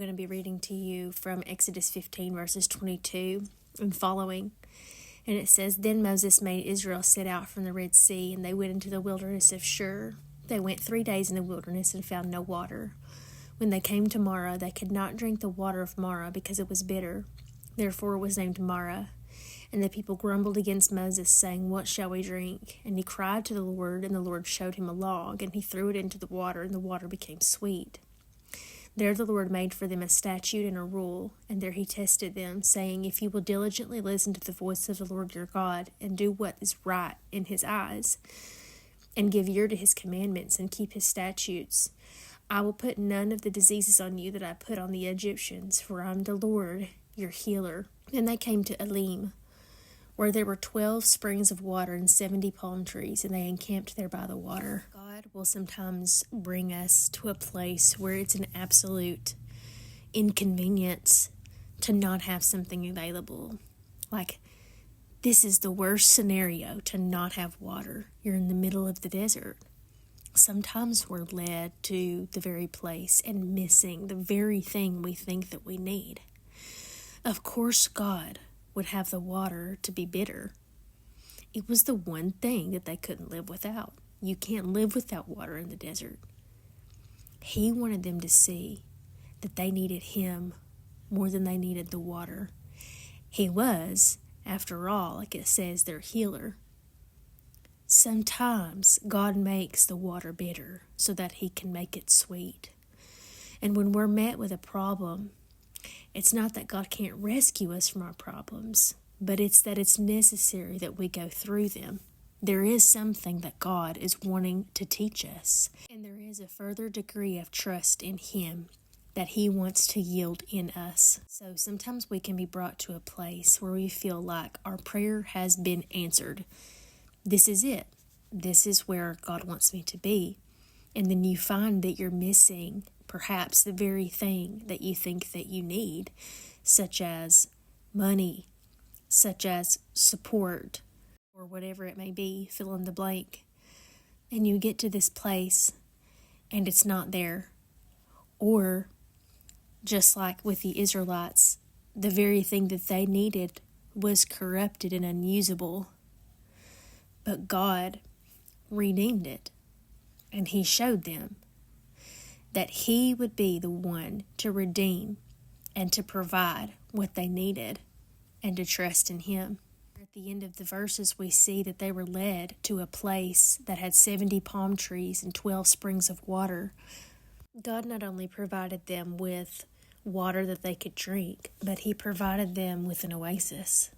going to be reading to you from Exodus 15, verses 22 and following. And it says, Then Moses made Israel set out from the Red Sea, and they went into the wilderness of Shur. They went 3 days in the wilderness and found no water. When they came to Marah, they could not drink the water of Marah because it was bitter. Therefore it was named Marah. And the people grumbled against Moses, saying, What shall we drink? And he cried to the Lord, and the Lord showed him a log, and he threw it into the water, and the water became sweet. There the Lord made for them a statute and a rule, and there he tested them, saying, If you will diligently listen to the voice of the Lord your God, and do what is right in his eyes, and give ear to his commandments, and keep his statutes, I will put none of the diseases on you that I put on the Egyptians, for I am the Lord your healer. Then they came to Elim, where there were 12 springs of water and 70 palm trees, and they encamped there by the water. God will sometimes bring us to a place where it's an absolute inconvenience to not have something available. Like, this is the worst scenario, to not have water. You're in the middle of the desert. Sometimes we're led to the very place and missing the very thing we think that we need. Of course, God would have the water to be bitter. It was the one thing that they couldn't live without. You can't live without water in the desert. He wanted them to see that they needed him more than they needed the water. He was, after all, like it says, their healer. Sometimes God makes the water bitter so that he can make it sweet. And when we're met with a problem, it's not that God can't rescue us from our problems, but it's that it's necessary that we go through them. There is something that God is wanting to teach us, and there is a further degree of trust in him that he wants to yield in us. So sometimes we can be brought to a place where we feel like our prayer has been answered. This is it. This is where God wants me to be. And then you find that you're missing perhaps the very thing that you think that you need, such as money, such as support, or whatever it may be, fill in the blank. And you get to this place and it's not there. Or, just like with the Israelites, the very thing that they needed was corrupted and unusable. But God redeemed it, and he showed them that he would be the one to redeem and to provide what they needed and to trust in him. At the end of the verses, we see that they were led to a place that had 70 palm trees and 12 springs of water. God not only provided them with water that they could drink, but he provided them with an oasis.